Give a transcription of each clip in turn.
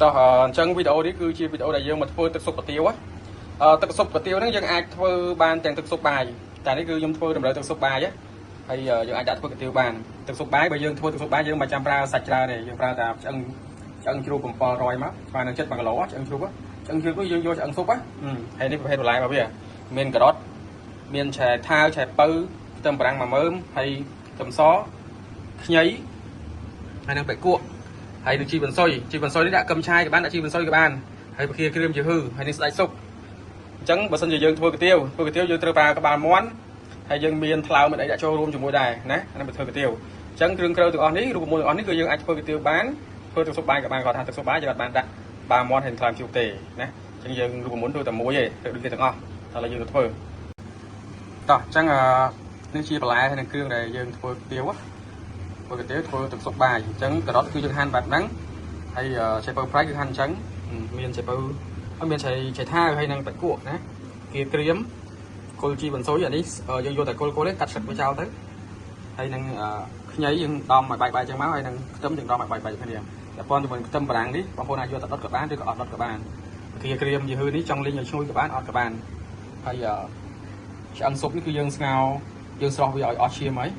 តោះអញ្ចឹងវីដេអូនេះគឺជាវីដេអូដែលយើងមកធ្វើទឹកស៊ុបកាទៀវទឹកស៊ុបកាទៀវហ្នឹងយើងអាចធ្វើបានទាំងទឹកស៊ុបបាយតែនេះគឺខ្ញុំធ្វើតម្រូវទឹកស៊ុបបាយហើយយើងអាចដាក់ធ្វើកាទៀវបានទឹកស៊ុបបាយបើយើងធ្វើទឹកស៊ុបបាយយើងមិនចាំប្រើសាច់ច្រើនទេយើងប្រើតែឆ្អឹងជ្រូក700មកស្មើនឹង7 គីឡូឆ្អឹងជ្រូកគឺយើងយកឆ្អឹងស៊ុបហើយនេះប្រភេទបន្លែរបស់វាមានការ៉ុតមានឆែថាវឆែពៅខ្ទឹមបារាំង1មើមហើយខ្ទឹមសខ្ញីហើយនឹងបែកគក់ហើយនឹងជីវ៉ាន់សុយនេះដាក់កឹមឆាយក៏បានដាក់ជីវ៉ាន់សុយក៏បានហើយបកាគ្រឿងយឺហឺហើយនឹងស្ដេចស៊ុបអញ្ចឹងបើសិនជាយើងធ្វើកាទៀវយើងត្រូវប្រើក្បាលមាន់ហើយយើងមានថ្លើមអីដាក់ចូលរួមជាមួយដែរណាអានេះបើធ្វើកាទៀវអញ្ចឹងគ្រឿងក្រៅទាំងអស់នេះរូបមន្តទាំងអស់នេះគឺយើងអាចធ្វើកាទៀវបានធ្វើទឹកស៊ុបបាយក៏បានគាត់ថាទឹកស៊ុបបាយយើងអត់បានដាក់ក្បាលមាន់ហើយថ្លើមជ្រូកទេណាអញ្ចឹងយើងរូបមន្តធ្វើតែមួយទេធ្វើដូចគ្នាទាំងអស់តែឡើយយើងទៅធ្វើតោះអញ្ចឹងនេះជាបន្លែហើយនឹងគ្រឿងដែលយើងធ្វើកាទៀវធ្វើកាទៀវធ្វើទឹកស៊ុបបាយអញ្ចឹងការ៉ុតគឺយើងហាន់បែបហ្នឹងហើយឆៃពៅប្រៃគឺហាន់អញ្ចឹងមានឆៃពៅហើយមានឆៃថាវហើយនឹងបាច់គក់ណាគៀក្រៀមគល់ជីវ៉ាន់សុយអានេះយើងយកតែគល់ទេកាត់ស្លឹកវាចោលទៅហើយនឹងខ្ញីយើងដំឲ្យបាយអញ្ចឹងមកហើយនឹងខ្ទឹមយើងដំឲ្យបាយគ្នាតែប៉ុនជាមួយខ្ទឹមបារាំងនេះបងប្អូនអាចយកតែដុតក៏បានឬក៏អត់ដុតក៏បានគៀក្រៀមយឺហឺនេះចង់លេងឲ្យឈ្ងុយក៏បានអត់ក៏បានហើយឆ្អឹងស៊ុបនេះគឺយើងស្ងោរយើងស្រោះវាឲ្យអស់ឈាមហើយ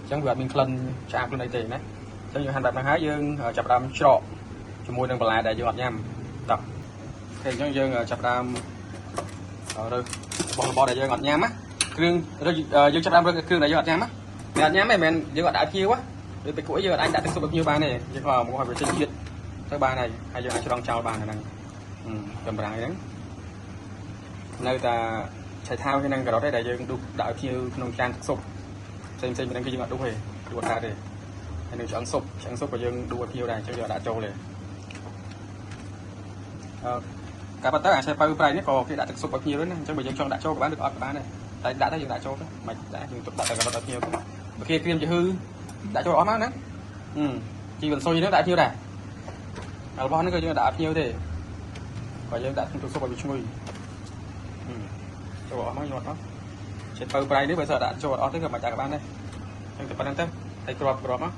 អញ្ចឹងវាអត់មានក្លិនឆ្អាបខ្លួនអីទេណាអញ្ចឹងយើងហាន់បែបហ្នឹងហើយយើងចាប់ផ្ដើមច្រកជាមួយនឹងបន្លែដែលយើងអត់ញ៉ាំតោះអូខេអញ្ចឹងយើងចាប់ផ្ដើមរើសរបស់ដែលយើងអត់ញ៉ាំណាគ្រឿងយើងចាប់ផ្ដើមរើសគ្រឿងដែលយើងអត់ញ៉ាំណាតែអត់ញ៉ាំទេមិនមែនយើងអត់ដាក់ភ្ញៀវដូចទៅគួយយើងអត់អាចដាក់ទឹកស៊ុបឲ្យភ្ញៀវបានទេយើងក៏មកឲ្យវាចេញជាតិទៅបានហើយយើងអាចច្រងចោលបានហ្នឹងកម្រាំងហ្នឹងនៅតែឆៃថាវហើយនឹងការ៉ុតដែលយើងដុសដាក់ឲ្យភ្ញៀវក្នុងចានទឹកស៊ុបផ្សេងហ្នឹងគឺយើងអត់ដុសទេដួសដែរទេហើយនឹងឆ្អឹងស៊ុបក៏យើងដួសឲ្យភ្ញៀវដែរអញ្ចឹងយើងដាក់ចូលទេការបាត់ទៅអាឆៃពៅប្រៃនេះក៏គេដាក់ទឹកស៊ុបឲ្យភ្ញៀវដែរណាអញ្ចឹងបើយើងចង់ដាក់ចូលក៏បានឬក៏អត់ក៏បានដែរតែដាក់ទៅយើងដាក់ចូលទៅមិនដាក់យើងទុកដាក់តែការ៉ុតឲ្យភ្ញៀវទៅបើគេក្រៀមយឺហឺដាក់ចូលអស់មកណាជីវ៉ាន់សុយនេះដាក់ភ្ញៀវដែររបស់នេះក៏យើងដាក់ឲ្យភ្ញៀវទេបើយើងដាក់ក្នុងទឹកស៊ុបឲ្យវាឈ្ងុយចូលអស់មកយកអស់ឆៃពៅប្រៃនេះបើសិនដាក់ចូលអត់ទេក៏មិនដាក់ក៏បានដែរអញ្ចឹងតែប៉ុណ្្នឹងទៅហើយក្របមកដាក់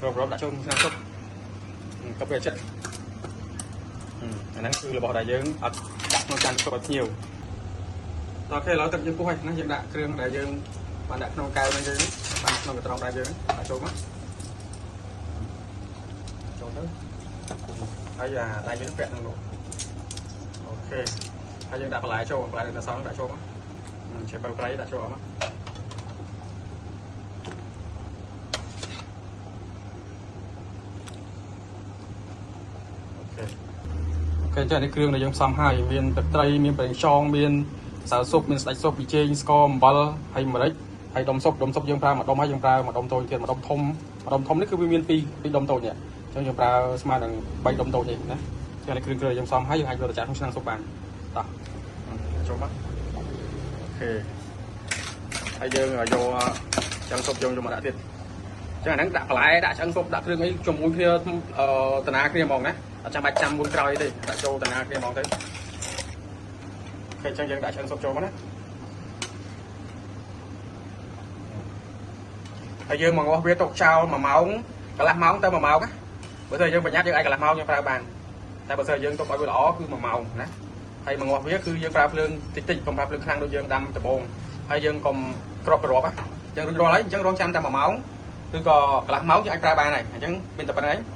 ចូលក្នុងស៊ុបក៏វាចិត្តអាហ្នឹងគឺរបស់ដែលយើងអត់ដាក់ក្នុងចានស៊ុបឲ្យភ្ញៀវអូខេឥឡូវទឹកយើងពុះហើយណាយើងដាក់គ្រឿងដែលយើងបានដាក់ក្នុងកែវហ្នឹងយើងបានក្នុងកត្រងដែរយើងដាក់ចូលមកចូលទៅហើយដៃយើងពាក់ក្នុងនោះអូខេហើយយើងដាក់បន្លែចូលបន្លែដែលសល់ដាក់ចូលមកឆៃពៅប្រៃដាក់ចូលអស់មកអូខេចានេះគ្រឿងដែលយើងផ្សំហើយមានទឹកត្រីមានប្រេងខ្យងមានម្សៅស៊ុបមានស្ដេចស៊ុបប៊ីចេងស្ករអំបិលហើយម្រេចហើយដុំស៊ុបយើងប្រើមួយដុំហើយយើងប្រើមួយដុំតូចទៀតមួយដុំធំនេះគឺវាមានពីរដុំតូចនេះអញ្ចឹងយើងប្រើស្មើនឹង3ដុំតូចនេះណាចានេះគ្រឿងយើងផ្សំហើយយើងអាចយកទៅចាក់ក្នុងឆ្នាំងស៊ុបបានតោះចូលមកអូខេហើយយើងយកឆ្អឹងស៊ុបយកមកដាក់ទៀតអញ្ចឹងអាហ្នឹងដាក់បន្លែដាក់ឆ្អឹងស៊ុបដាក់គ្រឿងអីជាមួយគ្នាតាណាគ្នាហ្មងណាអត់ចាំបាច់ចាំមុនក្រោយទេដាក់ចូលតាណាគ្នាហ្មងទៅអញ្ចឹងយើងដាក់ឆ្អឹងស៊ុបចូលមកណាហើយយើងមកងាស់វាទុកចោល1ម៉ោងកន្លះម៉ោងទៅ1ម៉ោងណាបើស្អីយើងប្រញាប់យើងអាចកន្លះម៉ោងយើងប្រើបានតែបើស្អីយើងទុកឲ្យវាល្អគឺ1ម៉ោងណាហើយមកងាស់វាគឺយើងប្រើភ្លើងតិចកុំប្រើភ្លើងខ្លាំងដូចយើងដាំដំបូងហើយយើងកុំក្របណាយើងរួចរាល់ហើយអញ្ចឹងរងចាំតែ1ម៉ោងឬក៏កន្លះម៉ោងយើងអាចប្រើបានហើយអញ្ចឹងមានតែប៉ុណ្្នឹងឯង